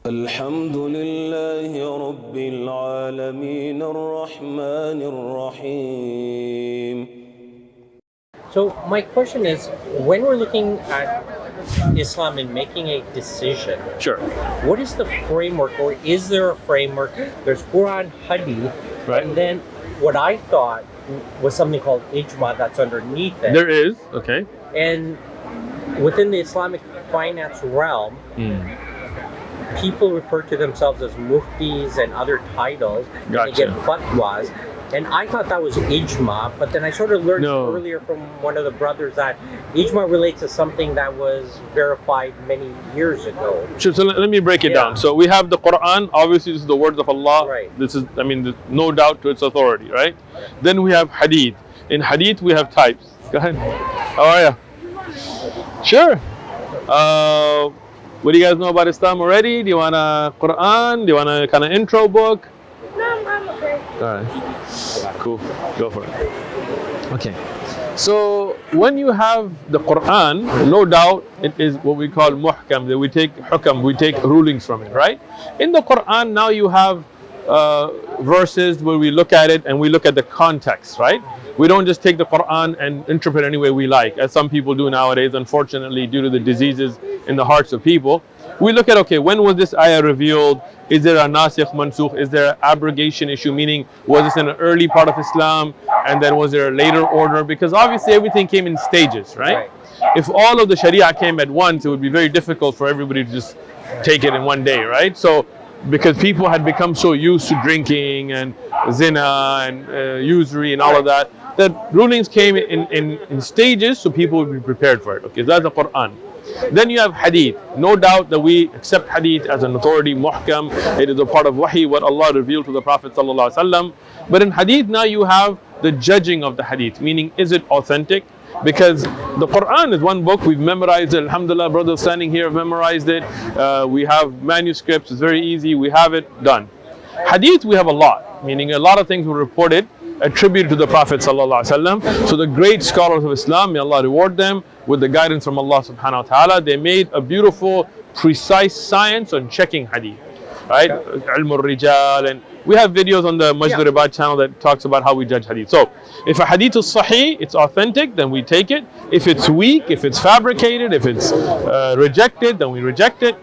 الحمد لله رب العالمين الرحمن الرحيم. So my question is, when we're looking at Islam and making a decision, Sure. what is the framework, or is there a framework? There's Quran, Hadith, Right. and then what I thought was something called ijma that's underneath it. There is, okay. And within the Islamic finance realm, people refer to themselves as muftis and other titles. Gotcha. They get fatwas. And I thought that was ijma, but then I sort of learned earlier from one of the brothers that ijma relates to something that was verified many years ago. Sure, so let me break it down. So we have the Quran, obviously this is the words of Allah. Right. This is, there's no doubt to its authority, right? Then we have Hadith. In Hadith we have types. Go ahead. How are you? Sure. What do you guys know about Islam already? Do you want a Quran? Do you want a kind of intro book? No, I'm okay. All right. Cool. Go for it. Okay. So when you have the Quran, no doubt it is what we call muhkam, that we take hukam, we take rulings from it, right? In the Quran now you have verses where we look at it and we look at the context, right? We don't just take the Quran and interpret any way we like, as some people do nowadays, unfortunately, due to the diseases in the hearts of people. We look at, okay, when was this ayah revealed? Is there a nasikh mansukh? Is there an abrogation issue? Meaning, was this in an early part of Islam and then was there a later order? Because obviously everything came in stages, right? If all of the sharia came at once, it would be very difficult for everybody to just take it in one day, right? So, because people had become so used to drinking and zina and usury and all of that, that rulings came in stages so people would be prepared for it. Okay, that's the Quran. Then you have Hadith. No doubt that we accept Hadith as an authority, muhkam. It is a part of wahi, what Allah revealed to the Prophet ﷺ. But in Hadith now you have the judging of the Hadith, meaning is it authentic? Because the Quran is one book, we've memorized it, alhamdulillah, brothers standing here have memorized it. We have manuscripts, it's very easy, we have it done. Hadith we have a lot, meaning a lot of things were reported, attributed to the Prophet ﷺ. So the great scholars of Islam, may Allah reward them with the guidance from Allah subhanahu wa ta'ala, they made a beautiful, precise science on checking Hadith, right? Ilm al-Rijal, and we have videos on the Majd al-Ribat channel that talks about how we judge Hadith. So if a Hadith is sahih, it's authentic, then we take it. If it's weak, if it's fabricated, if it's rejected, then we reject it.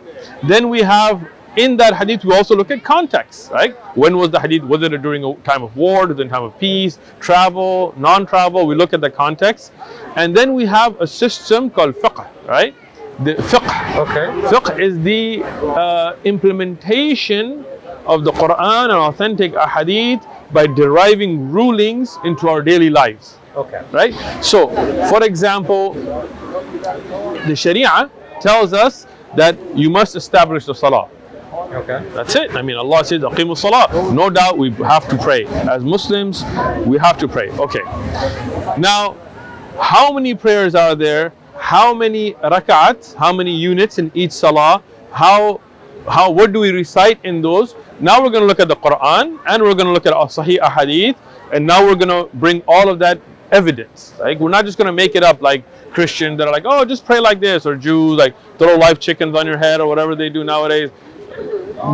Then we have, in that Hadith, we also look at context, right? When was the Hadith? Was it during a time of war? Was it a time of peace? Travel? Non-travel? We look at the context. And then we have a system called fiqh, right? The fiqh. Okay. Fiqh is the implementation of the Quran and authentic ahadith by deriving rulings into our daily lives. Okay. Right? So, for example, the Sharia tells us that you must establish the salah. Okay. That's it. Allah says, "Aqimus salah." No doubt we have to pray. As Muslims, we have to pray. Okay. Now, how many prayers are there? How many rak'ats? How many units in each salah? What do we recite in those? Now we're going to look at the Quran and we're going to look at Sahih Ahadith, and now we're going to bring all of that evidence. Like, we're not just going to make it up like Christians that are like, oh, just pray like this, or Jews like throw live chickens on your head or whatever they do nowadays.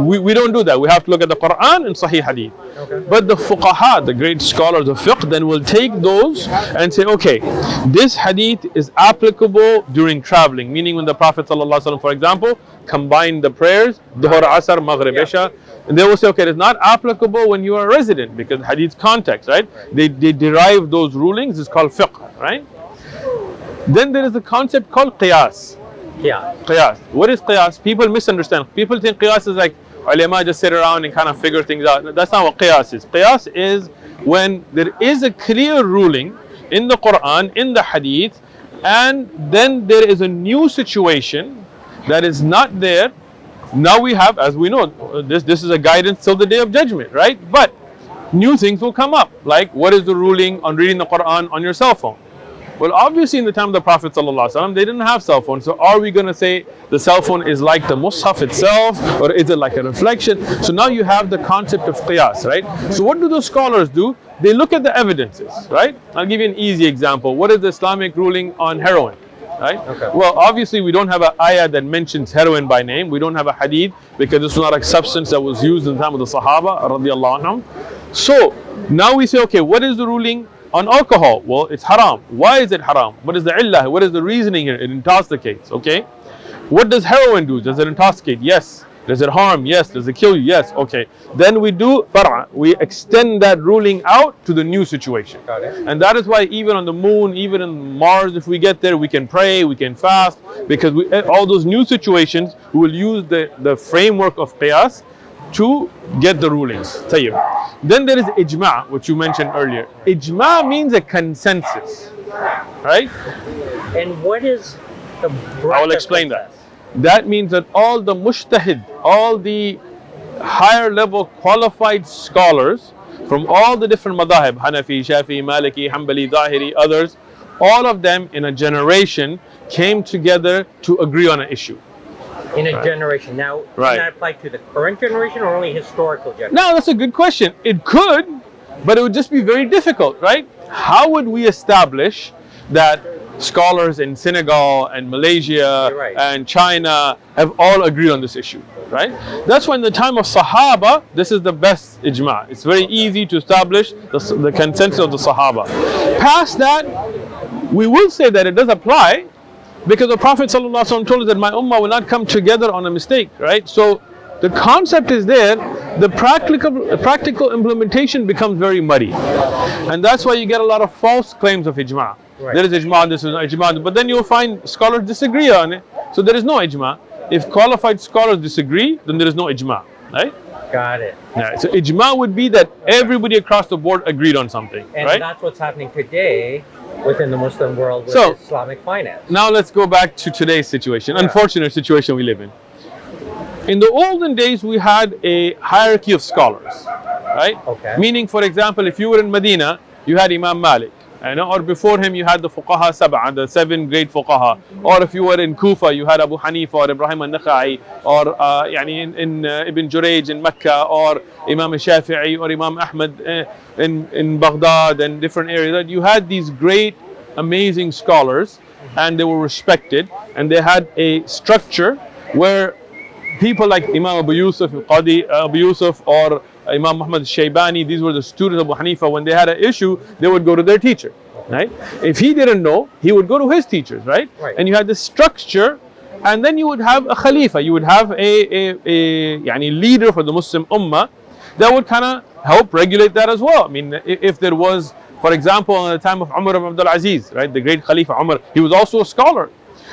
We don't do that. We have to look at the Quran and Sahih Hadith. Okay. But the fuqaha, the great scholars of fiqh, then will take those and say, okay, this hadith is applicable during traveling, meaning when the Prophet ﷺ, for example, combined the prayers, Dhuhr, Asr, Maghrib, Isha, and they will say, okay, it's not applicable when you are a resident, because hadith context, right? They derive those rulings, it's called fiqh, right? Then there is a concept called qiyas. Yeah. Qiyas. What is qiyas? People misunderstand. People think qiyas is like ulama just sit around and kind of figure things out. That's not what qiyas is. Qiyas is when there is a clear ruling in the Quran, in the hadith, and then there is a new situation that is not there. Now we have, as we know, this is a guidance till the day of judgment, right? But new things will come up, like what is the ruling on reading the Quran on your cell phone? Well, obviously in the time of the Prophet ﷺ, they didn't have cell phones. So are we going to say the cell phone is like the mushaf itself, or is it like a reflection? So now you have the concept of qiyas, right? So what do those scholars do? They look at the evidences, right? I'll give you an easy example. What is the Islamic ruling on heroin? right? Okay. Well, obviously we don't have an ayah that mentions heroin by name. We don't have a hadith because it's not a substance that was used in the time of the Sahaba radiallahu anhum. So now we say, okay, what is the ruling on alcohol? Well, it's haram. Why is it haram? What is the illah? What is the reasoning here? It intoxicates, okay? What does heroin do? Does it intoxicate? Yes. Does it harm? Yes. Does it kill you? Yes. Okay. Then we do far'a. We extend that ruling out to the new situation. Got it. And that is why even on the moon, even in Mars, if we get there, we can pray, we can fast, because all those new situations, we will use the framework of qiyas to get the rulings. Tayyib. Then there is ijma', which you mentioned earlier. Ijma' means a consensus, right? And what is the I will explain that. That means that all the mujtahid, all the higher level qualified scholars from all the different madhahib, Hanafi, Shafi, Maliki, Hanbali, Zahiri, others, all of them in a generation came together to agree on an issue. In a generation. Now, Right. can that apply to the current generation or only historical generation? Now that's a good question. It could, but it would just be very difficult, right? How would we establish that scholars in Senegal and Malaysia You're right. and China have all agreed on this issue, right? That's why in the time of Sahaba, this is the best ijma'. It's very easy to establish the consensus of the Sahaba. Past that, we will say that it does apply because the Prophet ﷺ told us that my ummah will not come together on a mistake, right? So the concept is there, the practical implementation becomes very muddy. And that's why you get a lot of false claims of ijma'. Right. There is ijma', this is ijma', but then you'll find scholars disagree on it. So there is no ijma'. If qualified scholars disagree, then there is no ijma', right? Got it. Yeah, so ijma' would be that everybody across the board agreed on something, And right? that's what's happening today within the Muslim world with So- Islamic finance. Now let's go back to today's situation, unfortunate situation we live in. In the olden days, we had a hierarchy of scholars, right? Okay. Meaning, for example, if you were in Medina, you had Imam Malik, or before him you had the Fuqaha Sab'a, the 7 great Fuqaha. Or if you were in Kufa, you had Abu Hanifa or Ibrahim al-Nakha'i, or in Ibn Jurayj in Mecca, or Imam Shafi'i or Imam Ahmad in Baghdad and different areas. You had these great, amazing scholars, and they were respected, and they had a structure where people like Imam Abu Yusuf, Qadi Abu Yusuf, or Imam Muhammad Shaybani, these were the students of Abu Hanifa. When they had an issue, they would go to their teacher, right? If he didn't know, he would go to his teachers, right? Right. And you had this structure, and then you would have a Khalifa, you would have a leader for the Muslim Ummah that would kind of help regulate that as well. I mean, if there was, for example, in the time of Umar ibn Abdul Aziz, right, the great Khalifa Umar, he was also a scholar.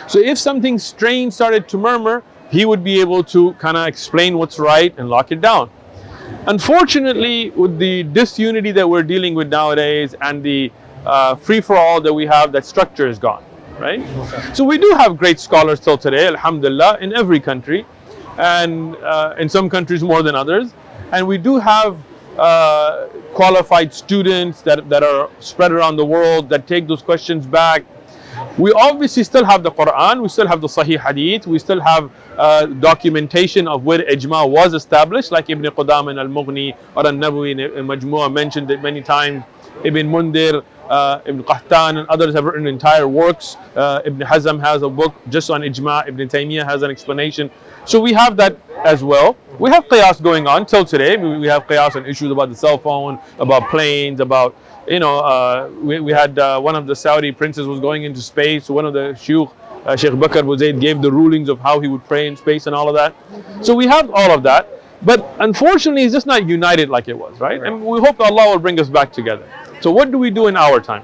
So if something strange started to murmur, he would be able to kind of explain what's right and lock it down. Unfortunately, with the disunity that we're dealing with nowadays and the free-for-all that we have, that structure is gone, right? So we do have great scholars till today, alhamdulillah, in every country, and in some countries more than others. And we do have qualified students that are spread around the world that take those questions back. We obviously still have the Quran, we still have the Sahih Hadith, we still have documentation of where Ijma was established, like Ibn Qudam and Al-Mughni or Al-Nawawi in Majmu'ah mentioned it many times. Ibn Mundir, Ibn Qahtan and others have written entire works. Ibn Hazm has a book just on Ijma, Ibn Taymiyyah has an explanation. So we have that as well. We have qiyas going on till today. We have qiyas on issues about the cell phone, about planes, about, we had one of the Saudi princes was going into space. So one of the Sheikh Bakr Buzayd gave the rulings of how he would pray in space and all of that. So we have all of that. But unfortunately, it's just not united like it was, right? And we hope Allah will bring us back together. So what do we do in our time?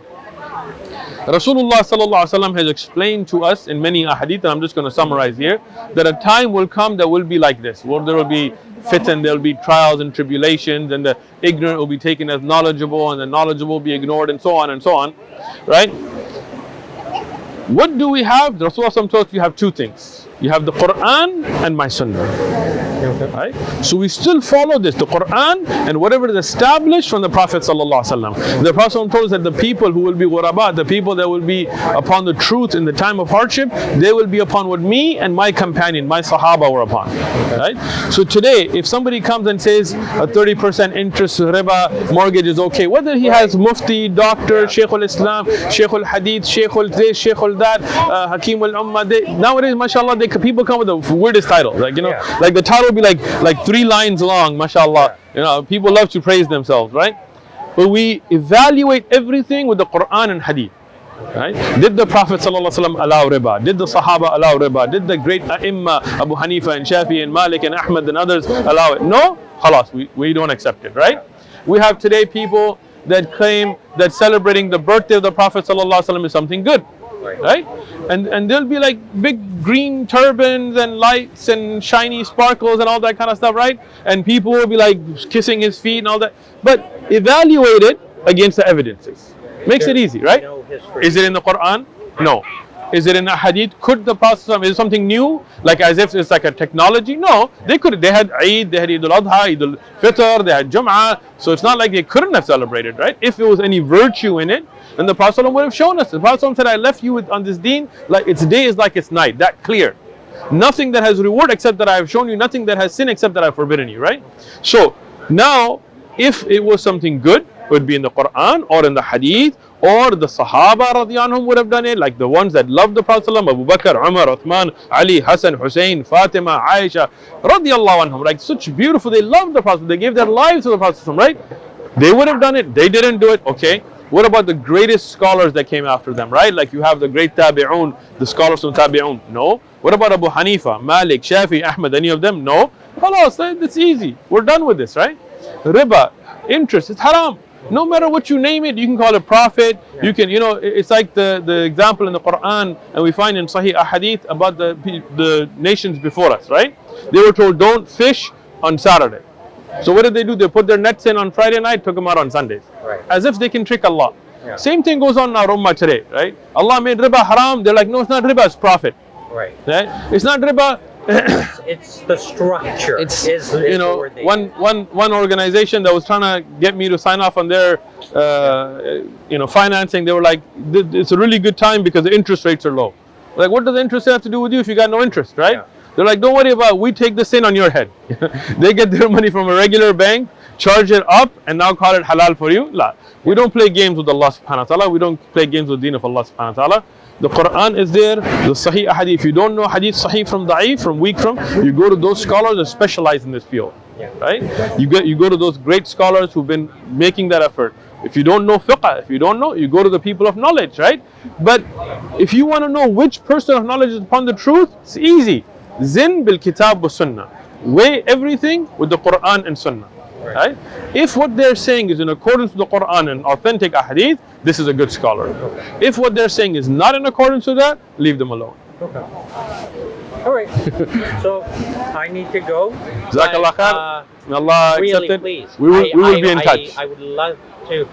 Rasulullah sallallahu alaihi wasallam has explained to us in many ahadith, and I'm just going to summarize here, that a time will come that will be like this, where there will be fitan, there will be trials and tribulations, and the ignorant will be taken as knowledgeable, and the knowledgeable will be ignored, and so on, right? What do we have? Rasulullah told us you have two things. You have the Quran and my Sunnah. Right? So we still follow this, the Quran and whatever is established from the Prophet ﷺ. The Prophet told us that the people who will be ghuraba, the people that will be upon the truth in the time of hardship, they will be upon what me and my companion, my Sahaba were upon. Right? So today, if somebody comes and says a 30% interest riba mortgage is okay, whether he has mufti, doctor, Shaykh al-Islam, Shaykh al-Hadith, Shaykh al-this, Shaykh al-that, Hakim al-Ummah, nowadays, mashallah, people come with the weirdest titles. Like, like the title will be like 3 lines long, mashallah. People love to praise themselves, right? But we evaluate everything with the Quran and Hadith. Right? Did the Prophet ﷺ allow riba? Did the Sahaba allow riba? Did the great A'imma, Abu Hanifa and Shafi and Malik and Ahmad and others allow it? No? Khalas, we don't accept it, right? We have today people that claim that celebrating the birthday of the Prophet ﷺ is something good, right? And there'll be like big green turbans and lights and shiny sparkles and all that kind of stuff, right? And people will be like kissing his feet and all that. But evaluate it against the evidences. Makes it easy, right? Is it in the Quran? No. Is it in a hadith? Could the Prophet, is it something new? Like as if it's like a technology? No. They could. They had Eid, they had Eid al-Adha, Eid al-Fitr, they had Jum'ah. So it's not like they couldn't have celebrated, right? If there was any virtue in it, then the Prophet would have shown us. The Prophet said, I left you on this deen, like its day is like its night, that clear. Nothing that has reward except that I have shown you, nothing that has sin except that I have forbidden you, right? So now, if it was something good, it would be in the Quran or in the Hadith, or the Sahaba radiyallahu anhum would have done it, like the ones that loved the Prophet, Abu Bakr, Umar, Uthman, Ali, Hassan, Hussein, Fatima, Aisha, radiyallahu anhum, like such beautiful, they loved the Prophet, they gave their lives to the Prophet, right? They would have done it, they didn't do it, okay. What about the greatest scholars that came after them, right? Like you have the great Tabi'un, the scholars from Tabi'un, no. What about Abu Hanifa, Malik, Shafi, Ahmad, any of them? No. Khalas, it's easy, we're done with this, right? Riba, interest, it's haram. No matter what you name it, you can call it profit. You can, it's like the example in the Quran, and we find in Sahih Ahadith about the nations before us, right? They were told, don't fish on Saturday. So what did they do? They put their nets in on Friday night, took them out on Sundays. Right. As if they can trick Allah. Yeah. Same thing goes on in our ummah today, right? Allah made riba haram. They're like, no, it's not riba, it's profit. Right? It's not riba. It's the structure. It's one organization that was trying to get me to sign off on their financing. They were like, it's a really good time because the interest rates are low. Like, what does the interest have to do with you if you got no interest, right? Yeah. They're like, don't worry about it, we take this in on your head. They get their money from a regular bank, charge it up, and now call it halal for you. La. We don't play games with Allah subhanahu wa ta'ala. We don't play games with the deen of Allah subhanahu wa ta'ala. The Quran is there, the Sahih Hadith. If you don't know Hadith Sahih from Da'if, from weak from, you go to those scholars that specialize in this field, right? You go to those great scholars who've been making that effort. If you don't know fiqh, if you don't know, you go to the people of knowledge, right? But if you want to know which person of knowledge is upon the truth, it's easy. Zin bil kitab wa sunnah. Weigh everything with the Quran and Sunnah. Right? If what they're saying is in accordance with the Quran and authentic ahadith, this is a good scholar. If what they're saying is not in accordance with that, leave them alone. Okay. All right. So I need to go. Jazakallah khair. May Allah really, accept it. please. We will be in touch. I would love to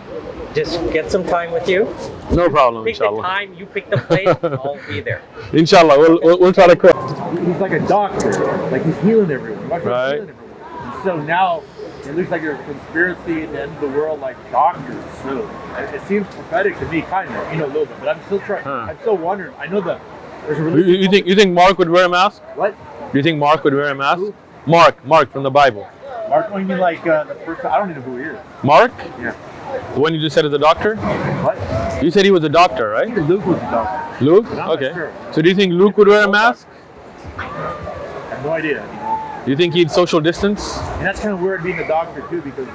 just get some time with you. No problem, pick inshallah. The time, you pick the place, I'll be there. Inshallah, we'll try to quit. He's like a doctor, like he's healing everyone. Right. Healing everyone. And so now it looks like there's a conspiracy at the end of the world, like doctors. So it seems prophetic to me, kind of, a little bit. But I'm still trying. I'm still wondering. I know that there's a religion. You think Mark would wear a mask? What? Do you think Mark would wear a mask? Who? Mark from the Bible. Mark? Oh, you mean like the first? I don't even know who he is. Mark? Yeah. The one you just said is a doctor? What? You said he was a doctor, I right? think Luke was a doctor. Luke? I'm Okay. not sure. So do you think Luke would wear a mask? I have no idea. Do you think he'd social distance? And that's kind of weird being a doctor too, because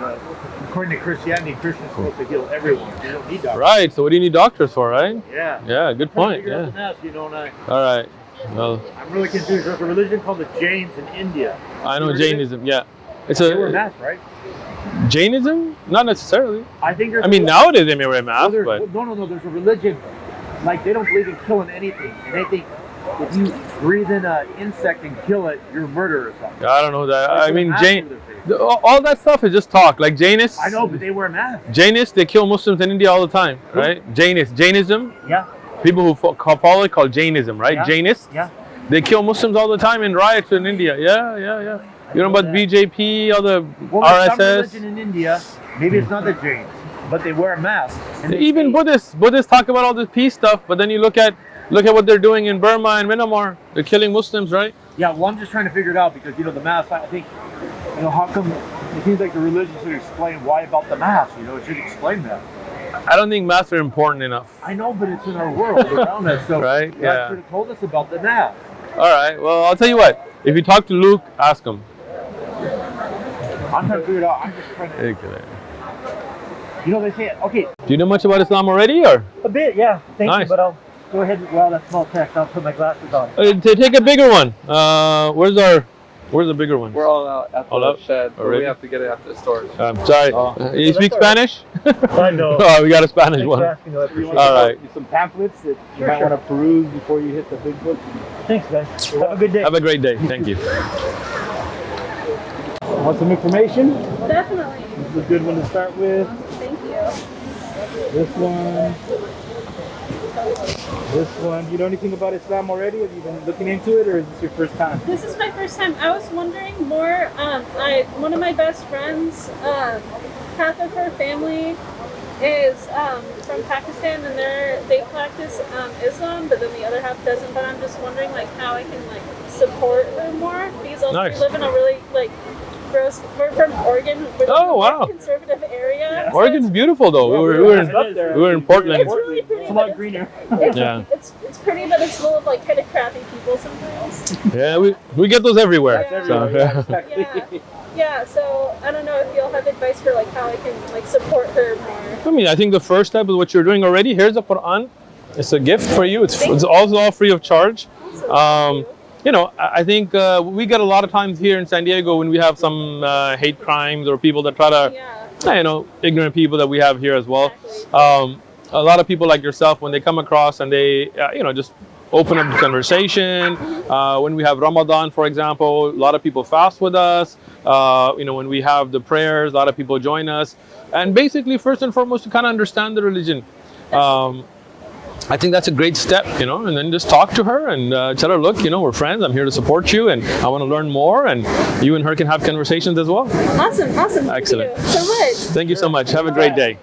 according to Christianity, Christians are supposed to heal everyone. You don't need doctors. Right. So what do you need doctors for, right? Yeah. Yeah. Good point. Yeah. All right. Well, I'm really confused. There's a religion called the Jains in India. I know Jainism. Yeah. It's They wear masks, right? Jainism? Not necessarily. I think there's. I mean, nowadays they may wear masks, no, but no. There's a religion, like they don't believe in killing anything, and they think if you breathe in an insect and kill it, you're a murderer or something. I don't know that. Like I mean, Jain. all that stuff is just talk. Like Jainists. I know, but they wear masks. Jainists, they kill Muslims in India all the time, right? Jainism. Yeah. People who follow it call Jainism, right? Yeah. Jainists. Yeah. They kill Muslims all the time in riots in India. Yeah. You know about BJP, all the Well, there's some RSS? religion in India, maybe it's not the Jains, but they wear a mask. And they Even say- Buddhists talk about all this peace stuff, but then you look at what they're doing in Burma and Myanmar. They're killing Muslims, right? Yeah, well, I'm just trying to figure it out because, the mask, I think, how come it seems like the religion should explain why about the mask, it should explain that. I don't think masks are important enough. I know, but it's in our world around us, so Right, God yeah. should have told us about the mask. All right, well, I'll tell you what. If you talk to Luke, ask him. I'm trying to figure it out. I'm just trying to, they say, okay, Do you know much about Islam already, or? a bit, yeah, thank Nice. you, but I'll go ahead and, that small text, I'll put my glasses on. Take a bigger one. Where's the bigger one? We're all out at the All out? shed, but Already? we have to get it after the storage. Sorry. You speak that's all right. Spanish? I know. Oh, we got a Spanish Thanks one. for asking, though, I appreciate it. All right. Some pamphlets that you might want to peruse before you hit the big book. Thanks, guys. Have a good day. Have a great day. Thank you. Want some information? Definitely. This is a good one to start with. Thank you. This one. This one. You know anything about Islam already? Have you been looking into it, or is this your first time? This is my first time. I was wondering more. One of my best friends, half of her family is from Pakistan, and they practice Islam, but then the other half doesn't. But I'm just wondering how I can support her more, because also Nice. we live in a really we're from Oregon. We're Oh, wow. conservative area. so Oregon's beautiful, though. We were in Portland. It's really pretty. It's a but lot greener. Yeah. It's pretty, but it's full of kind of crappy people sometimes. Yeah, we get those everywhere. That's So, everywhere, Yeah. Yeah, so I don't know if you'll have advice for how I can support her more. I mean, I think the first step is what you're doing already. Here's the Quran. It's a gift for you. It's also all free of charge. I think we get a lot of times here in San Diego when we have some hate crimes or people that try to, ignorant people that we have here as well. Exactly. A lot of people like yourself, when they come across and they, just open up the conversation. When we have Ramadan, for example, a lot of people fast with us. When we have the prayers, a lot of people join us. And basically, first and foremost, to kind of understand the religion. I think that's a great step, and then just talk to her and tell her, look, we're friends. I'm here to support you, and I want to learn more. And you and her can have conversations as well. Awesome. Excellent. Thank you so much. Thank you so much. Have a great day.